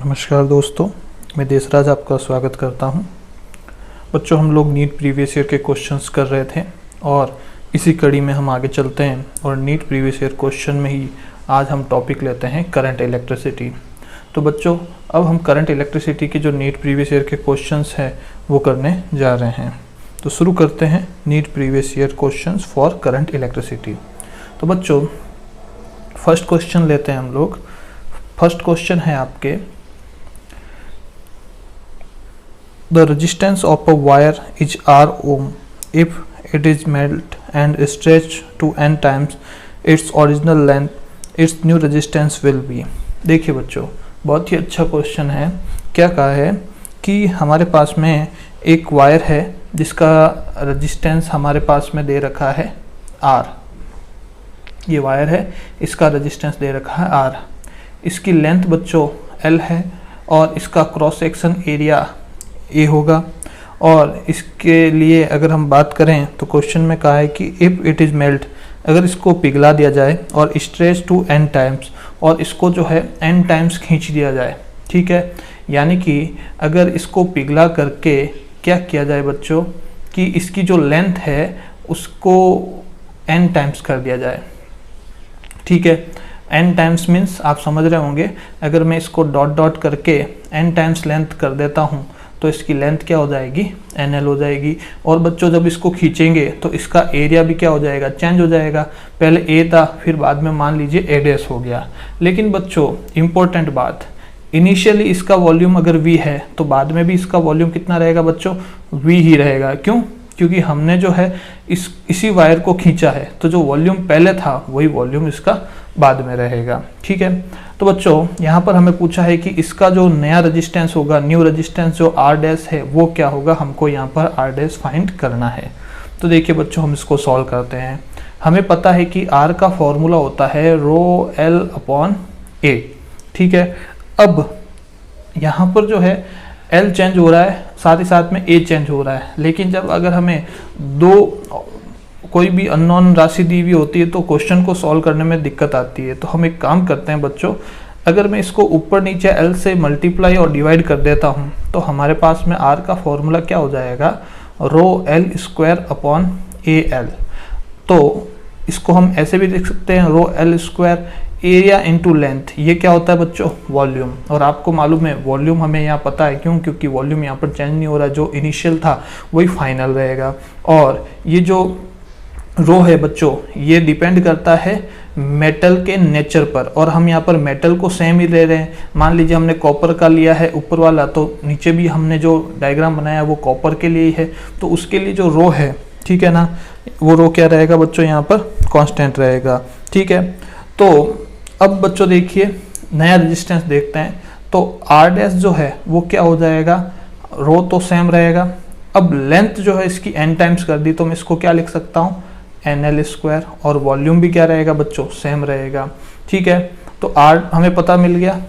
नमस्कार दोस्तों, मैं देसराज आपका स्वागत करता हूं। बच्चों, हम लोग नीट प्रीवियस ईयर के क्वेश्चंस कर रहे थे और इसी कड़ी में हम आगे चलते हैं और नीट प्रीवियस ईयर क्वेश्चन में ही आज हम टॉपिक लेते हैं करंट इलेक्ट्रिसिटी। तो बच्चों, अब हम करंट इलेक्ट्रिसिटी के जो नीट प्रीवियस ईयर के क्वेश्चंस हैं वो करने जा रहे हैं। तो शुरू करते हैं NEET previous year questions for current electricity. तो बच्चों, फर्स्ट क्वेश्चन लेते हैं हम लोग। फर्स्ट क्वेश्चन है आपके, the resistance of a wire is R ohm if it is melt and stretched to n times its original length, its new resistance will be। देखिए बच्चों, बहुत ही अच्छा क्वेश्चन है। क्या कहा है कि हमारे पास में एक वायर है जिसका रेजिस्टेंस हमारे पास में दे रखा है R। ये वायर है, इसका रेजिस्टेंस दे रखा है R। इसकी लेंथ बच्चों L है और इसका क्रॉस सेक्शन एरिया ए होगा। और इसके लिए अगर हम बात करें तो क्वेश्चन में कहा है कि इफ़ इट इज़ मेल्ट, अगर इसको पिघला दिया जाए और स्ट्रेच टू n टाइम्स, और इसको जो है n टाइम्स खींच दिया जाए, ठीक है। यानी कि अगर इसको पिघला करके क्या किया जाए बच्चों कि इसकी जो लेंथ है उसको n टाइम्स कर दिया जाए, ठीक है। n टाइम्स मीन्स आप समझ रहे होंगे, अगर मैं इसको डॉट डॉट करके n टाइम्स लेंथ कर देता हूँ तो इसकी लेंथ क्या हो जाएगी, NL हो जाएगी। और बच्चों, जब इसको खींचेंगे तो इसका एरिया भी क्या हो जाएगा, चेंज हो जाएगा। पहले A था, फिर बाद में मान लीजिए A डैश हो गया। लेकिन बच्चों, इम्पोर्टेंट बात, इनिशियली इसका वॉल्यूम अगर V है तो बाद में भी इसका वॉल्यूम कितना रहेगा बच्चों, V ही रहेगा। क्यों? क्योंकि हमने जो है इसी वायर को खींचा है, तो जो वॉल्यूम पहले था वही वॉल्यूम इसका बाद में रहेगा, ठीक है। तो बच्चों, यहाँ पर हमें पूछा है कि इसका जो नया रेजिस्टेंस होगा, न्यू रेजिस्टेंस जो R डैश है वो क्या होगा, हमको यहाँ पर R डैश फाइंड करना है। तो देखिए बच्चों, हम इसको सॉल्व करते हैं। हमें पता है कि R का फॉर्मूला होता है रो L अपॉन A, ठीक है। अब यहाँ पर जो है L चेंज हो रहा है, साथ ही साथ में A चेंज हो रहा है। लेकिन जब अगर हमें कोई भी अननोन राशि दी हुई होती है तो क्वेश्चन को सॉल्व करने में दिक्कत आती है। तो हम एक काम करते हैं बच्चों, अगर मैं इसको ऊपर नीचे L से मल्टीप्लाई और डिवाइड कर देता हूँ तो हमारे पास में R का फॉर्मूला क्या हो जाएगा, रो L स्क्वायर अपॉन AL। तो इसको हम ऐसे भी लिख सकते हैं, रो L square area into length. ये क्या होता है बच्चों, वॉल्यूम। और आपको मालूम है वॉल्यूम हमें यहाँ पता है, क्यों? क्योंकि वॉल्यूम यहाँ पर चेंज नहीं हो रहा, जो इनिशियल था वही फाइनल रहेगा। और ये जो रो है बच्चों, ये डिपेंड करता है मेटल के नेचर पर, और हम यहाँ पर मेटल को सेम ही ले रहे हैं। मान लीजिए हमने कॉपर का लिया है ऊपर वाला, तो नीचे भी हमने जो डायग्राम बनाया है वो कॉपर के लिए ही है। तो उसके लिए जो रो है, ठीक है ना, वो रो क्या रहेगा बच्चों, यहाँ पर कांस्टेंट रहेगा, ठीक है। तो अब बच्चों देखिए, नया रेजिस्टेंस देखते हैं। तो R डैश जो है वो क्या हो जाएगा, रो तो सेम रहेगा। अब लेंथ जो है इसकी n टाइम्स कर दी, तो मैं इसको क्या लिख सकता हूँ, NL स्क्वायर। और वॉल्यूम भी क्या रहेगा बच्चों, सेम रहेगा, ठीक है। तो R हमें पता मिल गया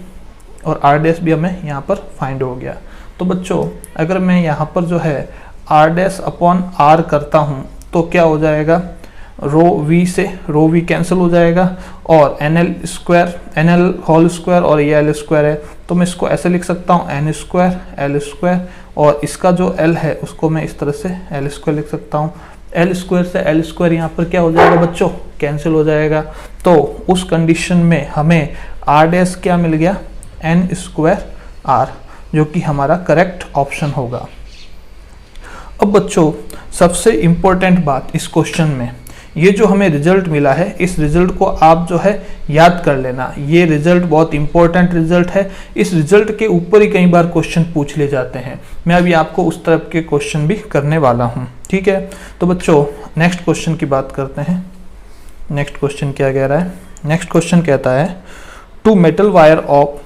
और R डैश भी हमें यहाँ पर फाइंड हो गया। तो बच्चों, अगर मैं यहाँ पर जो है R डैश अपॉन R करता हूँ तो क्या हो जाएगा, रो V से रो V कैंसिल हो जाएगा और NL square, NL whole square और ये L स्क्वायर है, तो मैं इसको ऐसे लिख सकता हूँ N स्क्वायर L स्क्वायर, और इसका जो L है उसको मैं इस तरह से L स्क्वायर लिख सकता हूँ। L स्क्वायर से L स्क्वायर यहाँ पर क्या हो जाएगा बच्चों, कैंसिल हो जाएगा। तो उस कंडीशन में हमें R डैश क्या मिल गया, N स्क्वायर R, जो कि हमारा करेक्ट ऑप्शन होगा। अब बच्चों, सबसे इम्पोर्टेंट बात इस क्वेश्चन में, ये जो हमें रिजल्ट मिला है, इस रिजल्ट को आप जो है याद कर लेना। ये रिजल्ट बहुत इंपॉर्टेंट रिजल्ट है। इस रिजल्ट के ऊपर ही कई बार क्वेश्चन पूछ ले जाते हैं। मैं अभी आपको उस तरफ के क्वेश्चन भी करने वाला हूँ, ठीक है। तो बच्चों, नेक्स्ट क्वेश्चन की बात करते हैं। नेक्स्ट क्वेश्चन क्या कह रहा है, नेक्स्ट क्वेश्चन कहता है, two metal wire of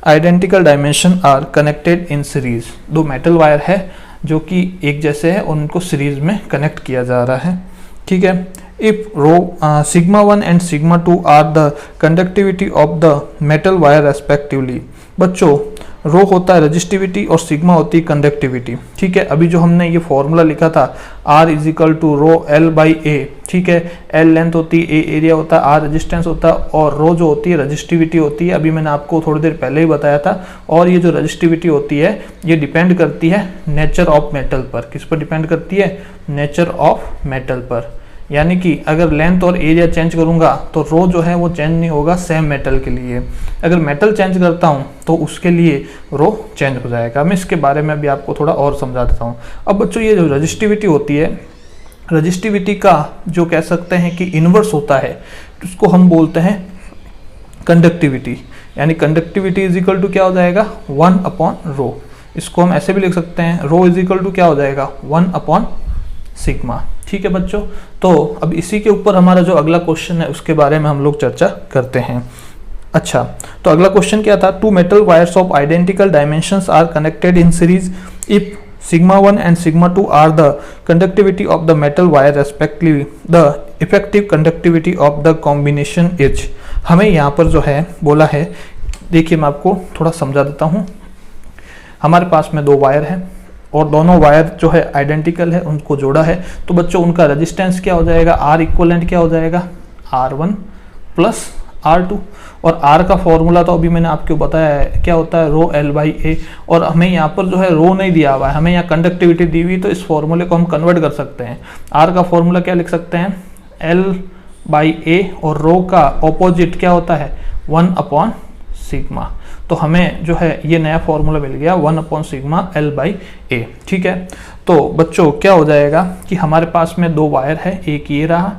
identical dimension are connected in series. दो मेटल वायर है जो कि एक जैसे है और उनको सीरीज में कनेक्ट किया जा रहा है, ठीक है। If rho sigma 1 and sigma 2 are the conductivity of the metal wire respectively. बच्चों, रो होता है रजिस्टिविटी और सिग्मा होती है कंडक्टिविटी। ठीक है, अभी जो हमने ये फॉर्मूला लिखा था R is equal to rho L by A, ठीक है, L लेंथ होती है, A एरिया होता है, R रेजिस्टेंस होता है और रो जो होती है रजिस्टिविटी होती है। अभी मैंने आपको थोड़ी देर पहले ही बताया था। और ये जो रजिस्टिविटी होती है ये डिपेंड करती है नेचर ऑफ मेटल पर। किस पर डिपेंड करती है? नेचर ऑफ मेटल पर। यानी कि अगर लेंथ और एरिया चेंज करूंगा तो रो जो है वो चेंज नहीं होगा सेम मेटल के लिए। अगर मेटल चेंज करता हूं तो उसके लिए रो चेंज हो जाएगा। मैं इसके बारे में भी आपको थोड़ा और समझा देता हूं। अब बच्चों ये जो रजिस्टिविटी होती है, रजिस्टिविटी का जो कह सकते हैं कि इन्वर्स होता है, उसको हम बोलते हैं कंडक्टिविटी। यानी कंडक्टिविटी इज इक्वल टू क्या हो जाएगा? 1 अपॉन रो। इसको हम ऐसे भी लिख सकते हैं, रो इज इक्वल टू क्या हो जाएगा? 1 अपॉन सिग्मा। ठीक है बच्चों, तो अब इसी के ऊपर हमारा जो अगला क्वेश्चन है उसके बारे में हम लोग चर्चा करते हैं। अच्छा, तो अगला क्वेश्चन क्या था? Two metal wires of identical dimensions are connected in series if sigma 1 and sigma 2 are the conductivity of the metal wire respectively, the effective conductivity of the combination is। हमें यहाँ पर जो है बोला है, देखिए मैं आपको थोड़ा समझा देता हूँ। हमारे पास में दो वायर हैं और दोनों वायर जो है आइडेंटिकल है, उनको जोड़ा है। तो बच्चों उनका रेजिस्टेंस क्या हो जाएगा? आर इक्वलेंट क्या हो जाएगा? R1 plus R2। और R का फॉर्मूला तो अभी मैंने आपको बताया है, क्या होता है? रो L बाई ए। और हमें यहाँ पर जो है रो नहीं दिया हुआ है, हमें यहाँ कंडक्टिविटी दी हुई, तो इस फॉर्मूले को हम कन्वर्ट कर सकते हैं। R का फॉर्मूला क्या लिख सकते हैं? L बाई ए। और रो का ऑपोजिट क्या होता है? 1 अपॉन सिग्मा। तो हमें जो है ये नया फॉर्मूला मिल गया 1 upon sigma L by A. ठीक है, तो बच्चों क्या हो जाएगा कि हमारे पास में दो वायर है, एक ये रहा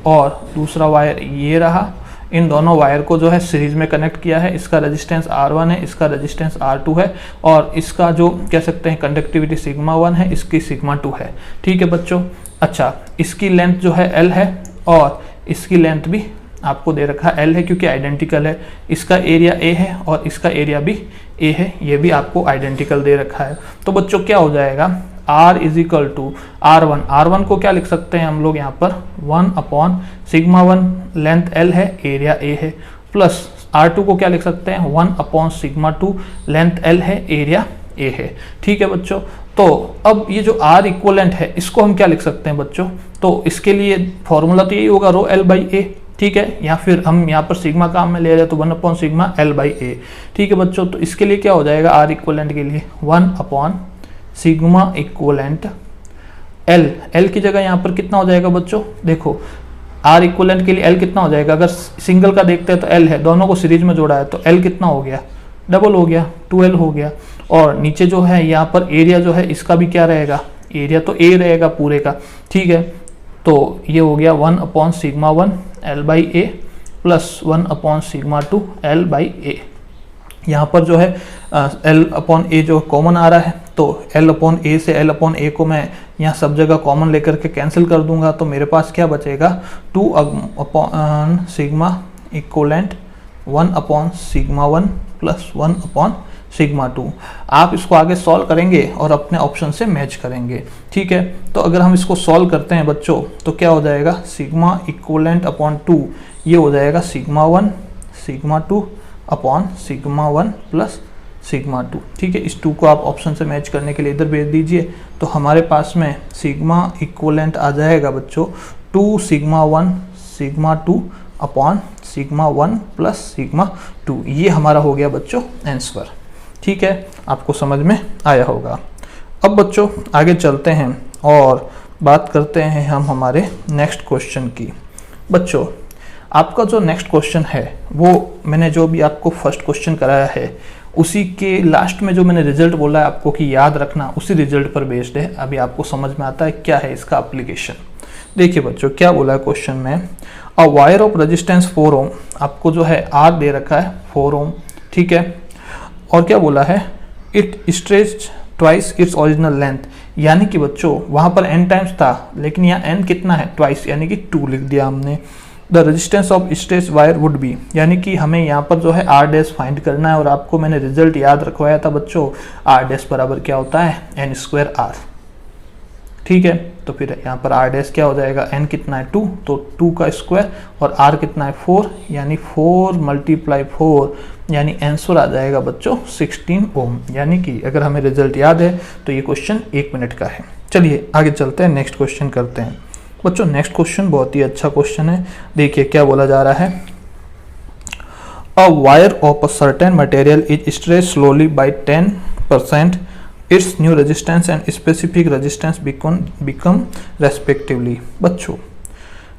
और दूसरा वायर ये रहा। इन दोनों वायर को जो है सीरीज में कनेक्ट किया है। इसका रेजिस्टेंस R1 है, इसका रेजिस्टेंस R2 है और इसका जो कह सकते हैं कंडक्टिविटी सिग्मा 1 है, इसकी सिग्मा 2 है। ठीक है बच्चों, अच्छा इसकी लेंथ जो है L है और इसकी लेंथ भी आपको दे रखा है L है क्योंकि आइडेंटिकल है। इसका एरिया A है और इसका एरिया भी A है, ये भी आपको आइडेंटिकल दे रखा है। तो बच्चों क्या हो जाएगा? R is equal to R1। R1 को क्या लिख सकते हैं हम लोग यहाँ पर? 1 अपॉन सिग्मा 1, लेंथ L है, एरिया A है, प्लस R2 को क्या लिख सकते हैं? 1 अपॉन सिग्मा 2, लेंथ L है, एरिया A है। ठीक है बच्चों, तो अब ये जो R इक्वलेंट है इसको हम क्या लिख सकते हैं बच्चों? तो इसके लिए फॉर्मूला तो यही होगा रो L बाई ए। ठीक है, या फिर हम यहाँ पर सिग्मा काम में ले रहे हैं तो 1 upon sigma L by A. ठीक है बच्चों, तो इसके लिए क्या हो जाएगा? R इक्वलेंट के लिए 1 अपॉन सिग्मा इक्वलेंट L की जगह यहाँ पर कितना हो जाएगा बच्चों? देखो R इक्वलेंट के लिए L कितना हो जाएगा? अगर सिंगल का देखते हैं तो L है, दोनों को सीरीज में जोड़ा है तो L कितना हो गया? डबल हो गया, 2L हो गया। और नीचे जो है यहाँ पर एरिया जो है इसका भी क्या रहेगा? एरिया तो A रहेगा पूरे का। ठीक है, तो ये हो गया 1 upon sigma 1 L by A plus 1 upon sigma 2 L by A. यहाँ पर जो है L अपॉन ए जो कॉमन आ रहा है, तो L अपॉन ए से L अपॉन ए को मैं यहाँ सब जगह कॉमन लेकर के कैंसिल कर दूंगा, तो मेरे पास क्या बचेगा? 2 upon sigma equivalent 1 upon sigma 1 plus 1 upon sigma 2। आप इसको आगे सॉल्व करेंगे और अपने ऑप्शन से मैच करेंगे। ठीक है, तो अगर हम इसको सॉल्व करते हैं बच्चों तो क्या हो जाएगा? सिग्मा इक्वलेंट अपॉन 2, ये हो जाएगा sigma 1 sigma 2 upon sigma 1 plus sigma 2। ठीक है, इस 2 को आप ऑप्शन से मैच करने के लिए इधर भेज दीजिए, तो हमारे पास में सिग्मा इक्वलेंट आ जाएगा बच्चों 2 sigma 1 sigma 2 upon sigma 1 plus sigma 2। ये हमारा हो गया बच्चों आंसर। ठीक है, आपको समझ में आया होगा। अब बच्चों आगे चलते हैं और बात करते हैं हम हमारे नेक्स्ट क्वेश्चन की। बच्चों आपका जो नेक्स्ट क्वेश्चन है वो मैंने जो भी आपको फर्स्ट क्वेश्चन कराया है उसी के लास्ट में जो मैंने रिजल्ट बोला है आपको कि याद रखना, उसी रिजल्ट पर बेस्ड है। अभी आपको समझ में आता है क्या है इसका एप्लीकेशन। देखिए बच्चों क्या बोला है क्वेश्चन में, अ वायर ऑफ रेजिस्टेंस 4 ओम, आपको जो है R दे रखा है 4 ओम। ठीक है, और क्या बोला है? It stretch twice its original length, यानी कि बच्चों वहां पर n टाइम्स था लेकिन यहाँ n कितना है? ट्वाइस, यानी कि 2 लिख दिया हमने। The resistance of stretch wire would be, यानी कि हमें यहाँ पर जो है R डैश फाइंड करना है और आपको मैंने रिजल्ट याद रखवाया था बच्चों, R डैश बराबर क्या होता है? n square R। ठीक है, तो फिर यहाँ पर आर डैश क्या हो जाएगा, n कितना है 2, तो 2 का स्क्वायर और r कितना है 4, यानी 4 × 4 यानी आंसर आ जाएगा बच्चों 16 ओम। यानी कि अगर हमें रिजल्ट याद है तो ये क्वेश्चन 1 मिनट का है। चलिए आगे चलते हैं, नेक्स्ट क्वेश्चन करते हैं बच्चों। नेक्स्ट क्वेश्चन बहुत ही अच्छा क्वेश्चन है। देखिए क्या बोला जा रहा है, a wire of a certain material is stretch slowly by 10%, its new resistance and specific resistance become respectively. बच्चों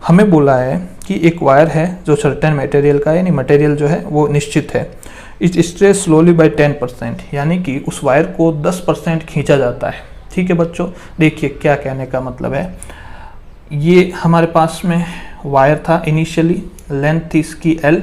हमें बोला है कि एक वायर है जो सर्टेन मटेरियल का है, यानी मटेरियल जो है वो निश्चित है, इज स्ट्रेच स्लोली बाय 10%, यानी कि उस वायर को 10% खींचा जाता है। ठीक है बच्चों, देखिए क्या कहने का मतलब है, ये हमारे पास में वायर था, इनिशियली लेंथ थी इसकी L,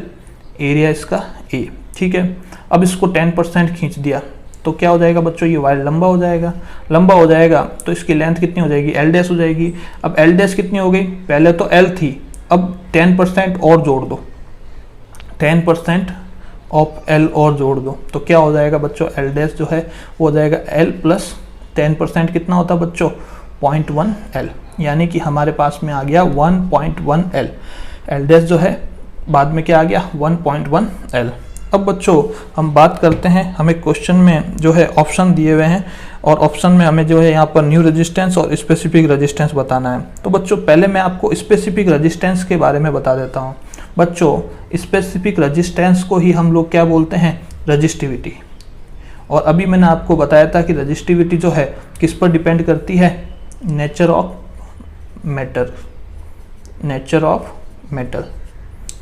एरिया इसका A। ठीक है, अब इसको 10% खींच दिया तो क्या हो जाएगा बच्चों, ये वायर लंबा हो जाएगा। लंबा हो जाएगा तो इसकी लेंथ कितनी हो जाएगी, L डैश हो जाएगी। अब L डैश कितनी हो गई, पहले तो L थी, अब 10% और जोड़ दो, 10% ऑफ L और जोड़ दो, तो क्या हो जाएगा बच्चों, L डैश जो है वो हो जाएगा L प्लस 10% कितना होता है बच्चों, 0.1 L, यानी कि हमारे पास में आ गया 1.1 L। L डैश जो है बाद में क्या आ गया, 1.1 L। अब बच्चों हम बात करते हैं, हमें क्वेश्चन में जो है ऑप्शन दिए हुए हैं और ऑप्शन में हमें जो है यहाँ पर न्यू रेजिस्टेंस और स्पेसिफिक रेजिस्टेंस बताना है। तो बच्चों पहले मैं आपको स्पेसिफिक रेजिस्टेंस के बारे में बता देता हूँ। बच्चों स्पेसिफिक रेजिस्टेंस को ही हम लोग क्या बोलते हैं, रजिस्टिविटी। और अभी मैंने आपको बताया था कि रजिस्टिविटी जो है किस पर डिपेंड करती है, nature of matter, nature of metal.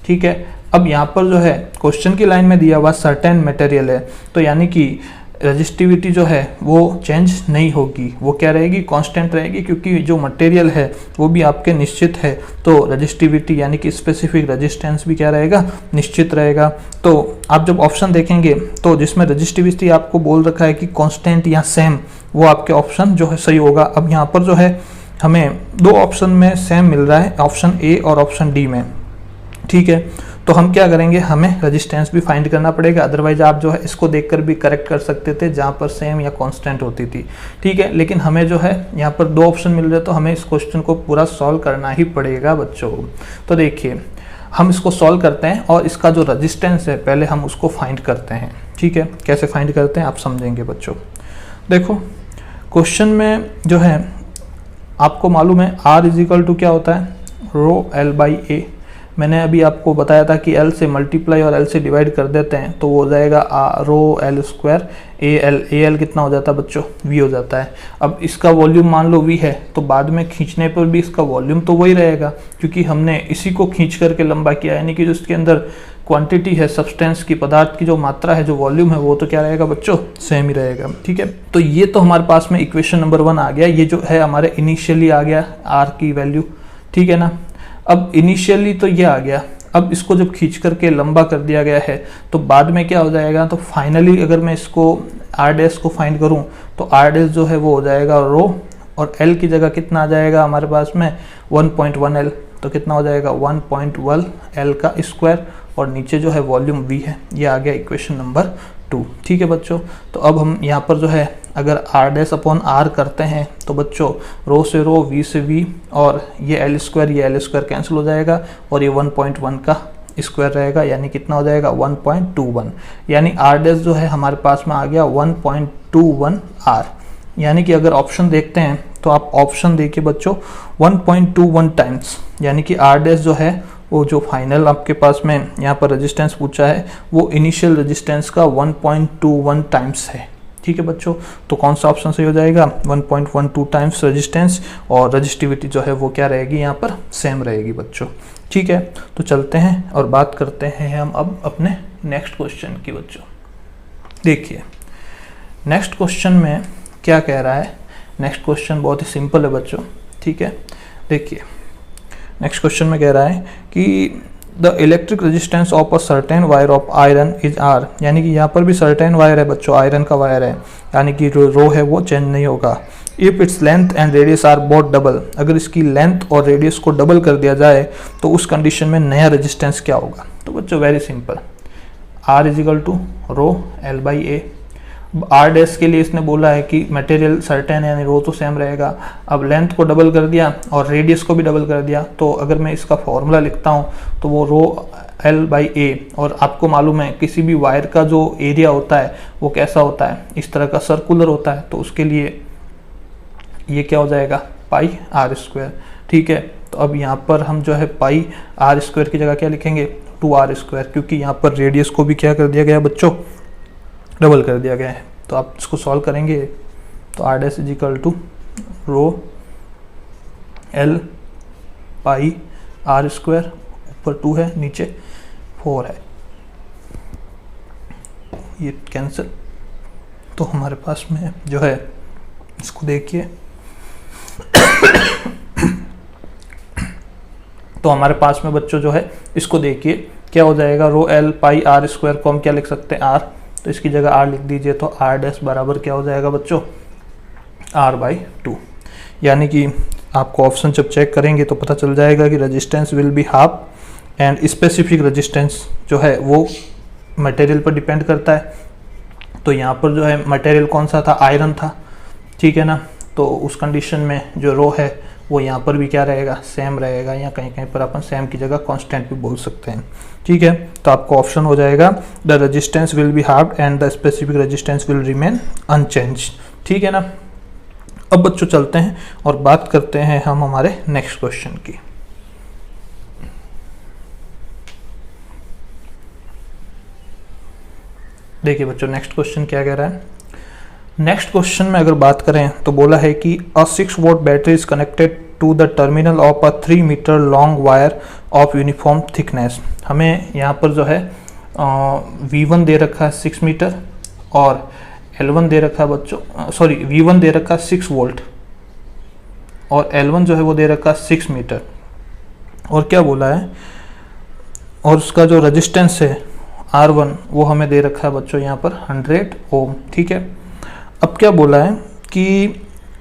ठीक है, अब यहाँ पर जो है क्वेश्चन की लाइन में दिया हुआ सर्टेन मटेरियल है, तो यानी कि रजिस्टिविटी जो है वो चेंज नहीं होगी, वो क्या रहेगी, कांस्टेंट रहेगी, क्योंकि जो मटेरियल है वो भी आपके निश्चित है। तो रजिस्टिविटी यानी कि स्पेसिफिक रेजिस्टेंस भी क्या रहेगा, निश्चित रहेगा। तो आप जब ऑप्शन देखेंगे तो जिसमें रजिस्टिविटी आपको बोल रखा है कि कांस्टेंट या सेम, वो आपके ऑप्शन जो है सही होगा। अब यहाँ पर जो है हमें दो ऑप्शन में सेम मिल रहा है, ऑप्शन ए और ऑप्शन डी में। ठीक है, तो हम क्या करेंगे, हमें रेजिस्टेंस भी फाइंड करना पड़ेगा, अदरवाइज आप जो है इसको देखकर भी करेक्ट कर सकते थे जहाँ पर सेम या कांस्टेंट होती थी। ठीक है, लेकिन हमें जो है यहाँ पर दो ऑप्शन मिल रहे, तो हमें इस क्वेश्चन को पूरा सॉल्व करना ही पड़ेगा बच्चों। तो देखिए हम इसको सॉल्व करते हैं और इसका जो रेजिस्टेंस है पहले हम उसको फाइंड करते हैं। ठीक है, कैसे फाइंड करते हैं आप समझेंगे बच्चों। देखो क्वेश्चन में जो है आपको मालूम है R इजिकल टू क्या होता है, रो L बाई A। मैंने अभी आपको बताया था कि L से मल्टीप्लाई और L से डिवाइड कर देते हैं तो वो हो जाएगा रो L स्क्वायर A L कितना हो जाता है बच्चों, V हो जाता है। अब इसका वॉल्यूम मान लो V है, तो बाद में खींचने पर भी इसका वॉल्यूम तो वही रहेगा, क्योंकि हमने इसी को खींच करके लंबा किया, यानी कि जो इसके अंदर क्वांटिटी है, सब्सटेंस की, पदार्थ की जो मात्रा है, जो वॉल्यूम है, वो तो क्या रहेगा बच्चों, सेम ही रहेगा। ठीक है, तो ये तो हमारे पास में इक्वेशन नंबर 1 आ गया। ये जो है हमारे इनिशियली आ गया R की वैल्यू। ठीक है ना, अब इनिशियली तो ये आ गया, अब इसको जब खींच करके लंबा कर दिया गया है तो बाद में क्या हो जाएगा, तो फाइनली अगर मैं इसको R डैश को फाइंड करूं तो R डैश जो है वो हो जाएगा रो, और L की जगह कितना आ जाएगा हमारे पास में 1.1 L, तो कितना हो जाएगा 1.1 L का स्क्वायर, और नीचे जो है वॉल्यूम V है। ये आ गया इक्वेशन नंबर 2। ठीक है बच्चों, तो अब हम यहाँ पर जो है अगर R डैश अपॉन R करते हैं तो बच्चों रो से रो, V से V, और ये L स्क्वायर कैंसिल हो जाएगा, और ये 1.1 का स्क्वायर रहेगा, यानी कितना हो जाएगा 1.21, यानी R डैश जो है हमारे पास में आ गया 1.21 R। यानी कि अगर ऑप्शन देखते हैं तो आप ऑप्शन देखिए बच्चों 1.21 टाइम्स, यानी कि R डैश जो है वो जो फाइनल आपके पास में यहाँ पर रेजिस्टेंस पूछा है वो इनिशियल रेजिस्टेंस का 1.21 टाइम्स है। ठीक है बच्चों, तो कौन सा ऑप्शन सही हो जाएगा, 1.12 टाइम्स रेजिस्टेंस, और रजिस्टिविटी जो है वो क्या रहेगी, यहाँ पर सेम रहेगी बच्चों। ठीक है, तो चलते हैं और बात करते हैं हम अब अपने नेक्स्ट क्वेश्चन की बच्चों। देखिए नेक्स्ट क्वेश्चन में क्या कह रहा है, नेक्स्ट क्वेश्चन बहुत ही सिंपल है बच्चों। ठीक है, देखिए नेक्स्ट क्वेश्चन में कह रहा है कि the electric resistance of a certain wire of iron is R, यानी कि यहाँ पर भी सर्टेन वायर है बच्चों, आयरन का वायर है, यानी कि जो रो है वो चेंज नहीं होगा। If its length and radius are both double, अगर इसकी लेंथ और रेडियस को डबल कर दिया जाए तो उस कंडीशन में नया रेजिस्टेंस क्या होगा। तो बच्चों very simple, R is equal to rho L by A। R dash के लिए इसने बोला है कि मटेरियल सर्टेन है, यानी रो तो सेम रहेगा। अब लेंथ को डबल कर दिया और रेडियस को भी डबल कर दिया, तो अगर मैं इसका फॉर्मूला लिखता हूँ तो वो रो एल बाई ए, और आपको मालूम है किसी भी वायर का जो एरिया होता है वो कैसा होता है, इस तरह का सर्कुलर होता है, तो उसके लिए ये क्या हो जाएगा पाई आर स्क्वायर। ठीक है, तो अब यहाँ पर हम जो है पाई आर स्क्वायर की जगह क्या लिखेंगे 2r², क्योंकि यहाँ पर रेडियस को भी क्या कर दिया गया बच्चों, डबल कर दिया गया है। तो आप इसको सॉल्व करेंगे तो r dash is equal to rho L pi r², ऊपर 2 है नीचे 4 है, ये कैंसिल। तो हमारे पास में जो है इसको देखिए तो हमारे पास में बच्चों जो है इसको देखिए क्या हो जाएगा, रो एल पाई r² को हम क्या लिख सकते हैं r, तो इसकी जगह r लिख दीजिए, तो r डैश बराबर क्या हो जाएगा बच्चों r/2। यानी कि आपको ऑप्शन जब चेक करेंगे तो पता चल जाएगा कि resistance will be half, and specific resistance जो है वो मटेरियल पर डिपेंड करता है। तो यहाँ पर जो है मटेरियल कौन सा था, आयरन था, ठीक है ना। तो उस कंडीशन में जो रो है वो यहाँ पर भी क्या रहेगा, सेम रहेगा, या कहीं कहीं पर अपन सेम की जगह कांस्टेंट भी बोल सकते हैं। ठीक है, तो आपको ऑप्शन हो जाएगा the resistance will be half and the specific resistance will remain unchange. ठीक है ना। अब बच्चों चलते हैं और बात करते हैं हम हमारे नेक्स्ट क्वेश्चन की। देखिए बच्चों नेक्स्ट क्वेश्चन क्या कह रहा है। नेक्स्ट क्वेश्चन में अगर बात करें तो बोला है कि a 6 volt battery is connected to the terminal of a 3 metre long wire of uniform thickness. हमें यहाँ पर जो है V1 दे रखा है 6 मीटर और L1 दे रखा है बच्चों, सॉरी V1 दे रखा है 6 वोल्ट और L1 जो है वो दे रखा है 6 मीटर, और क्या बोला है, और उसका जो रेजिस्टेंस है R1 वो हमें दे रखा है बच्चों यहाँ पर 100 ओम। ठीक है, अब क्या बोला है कि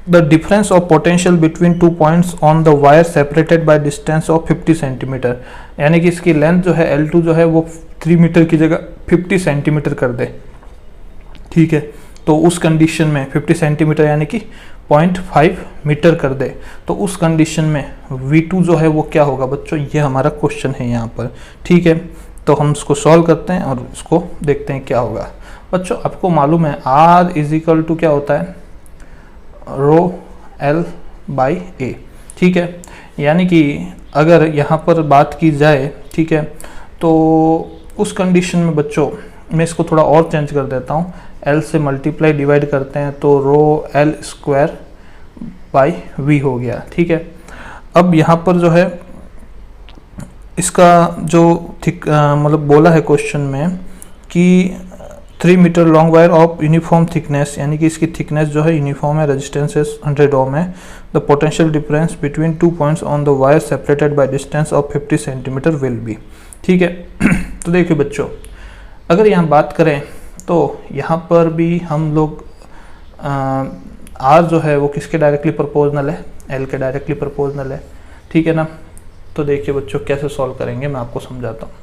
the difference of potential between 2 points on the wire separated by distance of 50 centimetre, यानी कि इसकी लेंथ जो है L2 जो है वो 3 मीटर की जगह 50 सेंटीमीटर कर दे। ठीक है, तो उस कंडीशन में 50 सेंटीमीटर यानी कि 0.5 मीटर कर दे, तो उस कंडीशन में V2 जो है वो क्या होगा बच्चों, ये हमारा क्वेश्चन है यहाँ पर। ठीक है, तो हम इसको सॉल्व करते हैं और इसको देखते हैं क्या होगा। बच्चों आपको मालूम है R इज इक्वल टू क्या होता है, रो L बाई ए। ठीक है, यानी कि अगर यहाँ पर बात की जाए, ठीक है, तो उस कंडीशन में बच्चों मैं इसको थोड़ा और चेंज कर देता हूँ, L से मल्टीप्लाई डिवाइड करते हैं तो रो L² बाई V हो गया। ठीक है, अब यहाँ पर जो है इसका जो मतलब बोला है क्वेश्चन में कि 3 metre long wire of uniform thickness, यानी कि इसकी थिकनेस जो है यूनिफॉर्म है, रेजिस्टेंस 100 ओम है, the potential difference between 2 points on the wire separated by distance of 50 centimetre will be. ठीक है, तो देखिए बच्चों अगर यहाँ बात करें तो यहाँ पर भी हम लोग R जो है वो किसके डायरेक्टली प्रोपोर्शनल है, L के डायरेक्टली प्रोपोर्शनल है। ठीक है ना, तो देखिए बच्चों कैसे सॉल्व करेंगे मैं आपको समझाता हूँ।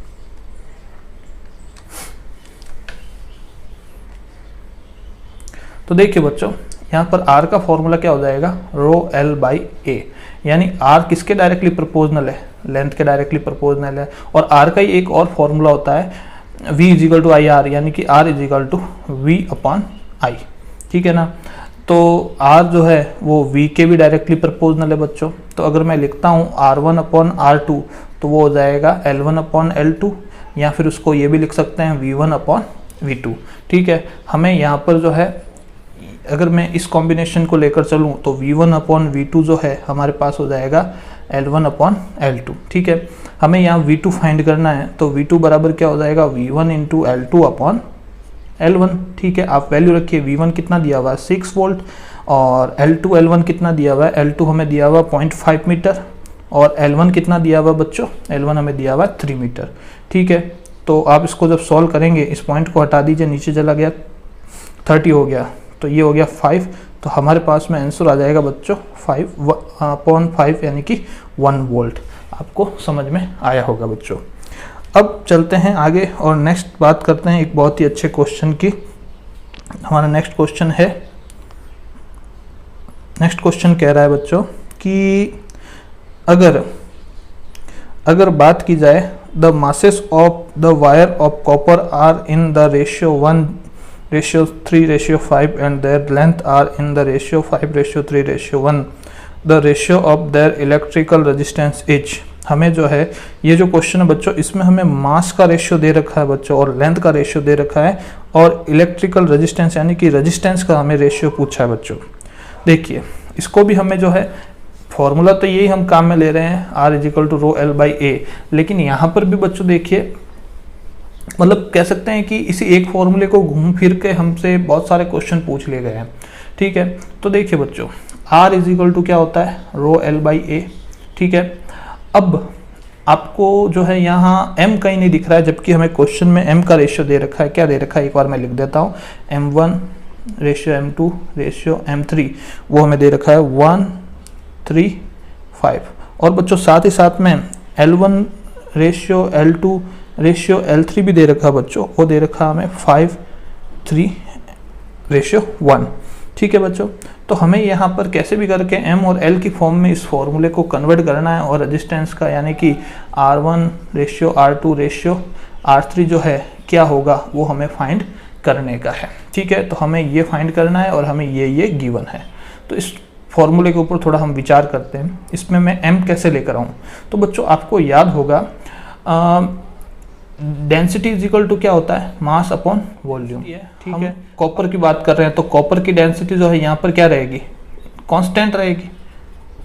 तो देखिए बच्चों यहाँ पर R का फॉर्मूला क्या हो जाएगा, रो L बाई ए, यानी R किसके डायरेक्टली प्रोपोर्शनल है, लेंथ के डायरेक्टली प्रोपोर्शनल है, और R का ही एक और फॉर्मूला होता है V is equal to I R, यानी कि R is equal to V upon I. ठीक है ना, तो R जो है वो V के भी डायरेक्टली प्रोपोर्शनल है बच्चों, तो अगर मैं लिखता हूँ R1 अपॉन R2 तो वो हो जाएगा L1 अपॉन L2, या फिर उसको ये भी लिख सकते हैं V1 अपॉन V2। ठीक है, हमें यहाँ पर जो है अगर मैं इस कॉम्बिनेशन को लेकर चलूँ तो V1 अपॉन V2 जो है हमारे पास हो जाएगा L1 अपॉन L2। ठीक है, हमें यहाँ V2 फाइंड करना है, तो V2 बराबर क्या हो जाएगा, V1 into L2 upon L1। ठीक है, आप वैल्यू रखिए, V1 कितना दिया हुआ है 6 वोल्ट और L1 कितना दिया हुआ है, L2 हमें दिया हुआ 0.5 मीटर और L1 कितना दिया हुआ बच्चों, L1 हमें दिया हुआ 3 मीटर। ठीक है, तो आप इसको जब सॉल्व करेंगे इस पॉइंट को हटा दीजिए, नीचे चला गया 30 हो गया, तो ये हो गया 5, तो हमारे पास में आंसर आ जाएगा बच्चों 5/5 यानी कि 1 वोल्ट। आपको समझ में आया होगा बच्चों। अब चलते हैं आगे और नेक्स्ट बात करते हैं एक बहुत ही अच्छे क्वेश्चन की, हमारा नेक्स्ट क्वेश्चन है, नेक्स्ट क्वेश्चन कह रहा है बच्चों कि अगर बात की जाए the masses of the wire of copper are in the ratio 1:3:5 and their length are in the ratio 5:3:1, the ratio of their electrical resistance is. हमें जो है ये जो क्वेश्चन है बच्चों, इसमें हमें मास का रेशियो दे रखा है बच्चों और लेंथ का रेशियो दे रखा है और इलेक्ट्रिकल रेजिस्टेंस यानी कि रेजिस्टेंस का हमें रेशियो पूछा है बच्चों। देखिए इसको भी हमें जो है फॉर्मूला तो यही हम काम में ले रहे हैं R=ρL/A, लेकिन यहाँ पर भी बच्चों देखिए मतलब कह सकते हैं कि इसी एक फॉर्मूले को घूम फिर के हमसे बहुत सारे क्वेश्चन पूछ लिए गए हैं। ठीक है, तो देखिए बच्चों R क्या होता है ρL/A। ठीक है, अब आपको जो है यहाँ m कहीं नहीं दिख रहा है, जबकि हमें क्वेश्चन में m का रेशियो दे रखा है। क्या दे रखा है एक बार मैं लिख देता हूँ, M1:M2:M3, वो हमें दे रखा है 1:3:5। और बच्चों साथ ही साथ में L1:L2:L3 भी दे रखा है बच्चों, वो दे रखा है हमें 5:3:1। ठीक है बच्चों, तो हमें यहाँ पर कैसे भी करके m और l की फॉर्म में इस फॉर्मूले को कन्वर्ट करना है और रेजिस्टेंस का यानी कि R1:R2:R3 जो है क्या होगा वो हमें फाइंड करने का है। ठीक है, तो हमें ये फाइंड करना है और हमें ये गिवन है। तो इस फॉर्मूले के ऊपर थोड़ा हम विचार करते हैं, इसमें मैं m कैसे लेकर आऊँ। तो बच्चों आपको याद होगा डेंसिटी इज इक्वल टू क्या होता है, मास अपॉन वॉल्यूम। ठीक है, कॉपर की बात कर रहे हैं तो कॉपर की डेंसिटी जो है यहाँ पर क्या रहेगी, कांस्टेंट रहेगी।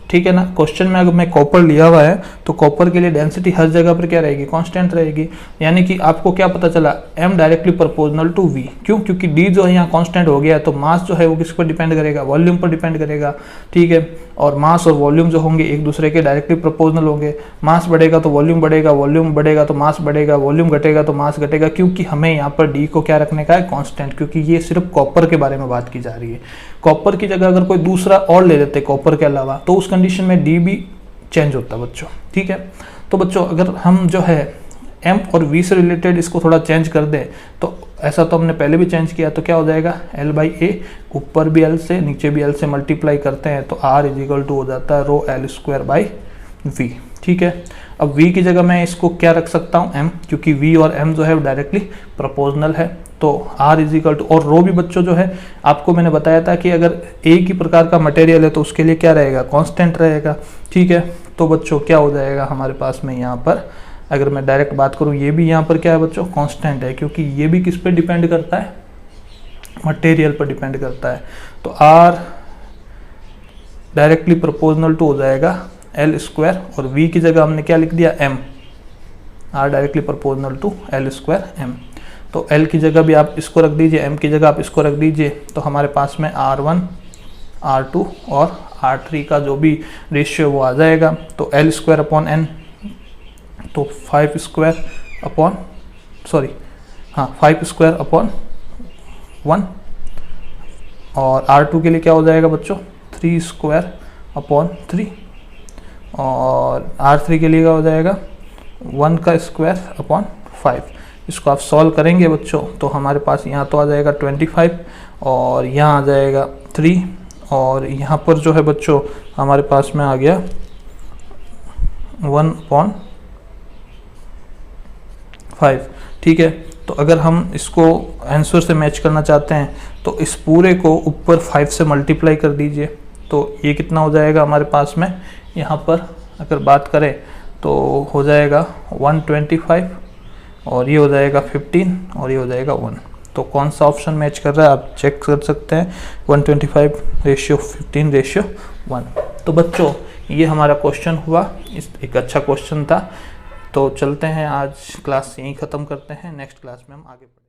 ठीक है ना, क्वेश्चन में अगर मैं कॉपर लिया हुआ है तो कॉपर के लिए डेंसिटी हर जगह पर क्या रहेगी, कांस्टेंट रहेगी। यानी कि आपको क्या पता चला, m directly proportional to v। क्यों, क्योंकि d जो है यहाँ कांस्टेंट हो गया है, तो मास जो है वो किस पर डिपेंड करेगा, वॉल्यूम पर डिपेंड करेगा। ठीक है, और मास और वॉल्यूम जो होंगे एक दूसरे के डायरेक्टली प्रोपोर्शनल होंगे। मास बढ़ेगा तो वॉल्यूम बढ़ेगा, वॉल्यूम बढ़ेगा तो मास बढ़ेगा, वॉल्यूम घटेगा तो मास घटेगा, क्योंकि हमें यहाँ पर d को क्या रखने का है, कांस्टेंट, क्योंकि ये सिर्फ कॉपर के बारे में बात की जा रही है। कॉपर की जगह अगर कोई दूसरा और ले लेते कॉपर के अलावा, तो उस कंडीशन में d भी चेंज होता है बच्चों। ठीक है, तो बच्चों अगर हम जो है m और v से रिलेटेड इसको थोड़ा चेंज कर दें, तो ऐसा तो हमने पहले भी चेंज किया, तो क्या हो जाएगा L/A, ऊपर भी L से नीचे भी L से मल्टीप्लाई करते हैं तो R हो जाता है ρL²/V। ठीक है, अब v की जगह मैं इसको क्या रख सकता हूँ, m, क्योंकि v और m जो है डायरेक्टली प्रोपोर्शनल है। तो R और रो भी बच्चों जो है आपको मैंने बताया था कि अगर एक ही प्रकार का मटेरियल है तो उसके लिए क्या रहेगा, कांस्टेंट रहेगा। ठीक है, तो बच्चों क्या हो जाएगा हमारे पास में यहाँ पर, अगर मैं डायरेक्ट बात करूँ, ये भी यहाँ पर क्या है बच्चों, कांस्टेंट है, क्योंकि ये भी किस पे डिपेंड करता है, मटेरियल पर डिपेंड करता है। तो R डायरेक्टली प्रोपोर्शनल टू हो जाएगा L² और V की जगह हमने क्या लिख दिया, m। R directly proportional to L²m। तो L की जगह भी आप इसको रख दीजिए, m की जगह आप इसको रख दीजिए, तो हमारे पास में R1, R2 और R3 का जो भी रेशियो वो आ जाएगा। तो L²/n, तो 5²/1, और R2 के लिए क्या हो जाएगा बच्चों, 3²/3, और R3 के लिए क्या हो जाएगा 1² इसको आप सॉल्व करेंगे बच्चों तो हमारे पास यहाँ तो आ जाएगा 25 और यहाँ आ जाएगा 3, और यहाँ पर जो है बच्चों हमारे पास में आ गया 1/5। ठीक है, तो अगर हम इसको आंसर से मैच करना चाहते हैं तो इस पूरे को ऊपर 5 से मल्टीप्लाई कर दीजिए, तो ये कितना हो जाएगा हमारे पास में, यहाँ पर अगर बात करें तो हो जाएगा 125, और ये हो जाएगा 15, और ये हो जाएगा 1। तो कौन सा ऑप्शन मैच कर रहा है आप चेक कर सकते हैं, 125:15:1। तो बच्चों ये हमारा क्वेश्चन हुआ, इस एक अच्छा क्वेश्चन था। तो चलते हैं, आज क्लास यहीं ख़त्म करते हैं, नेक्स्ट क्लास में हम आगे बढ़ेंगे।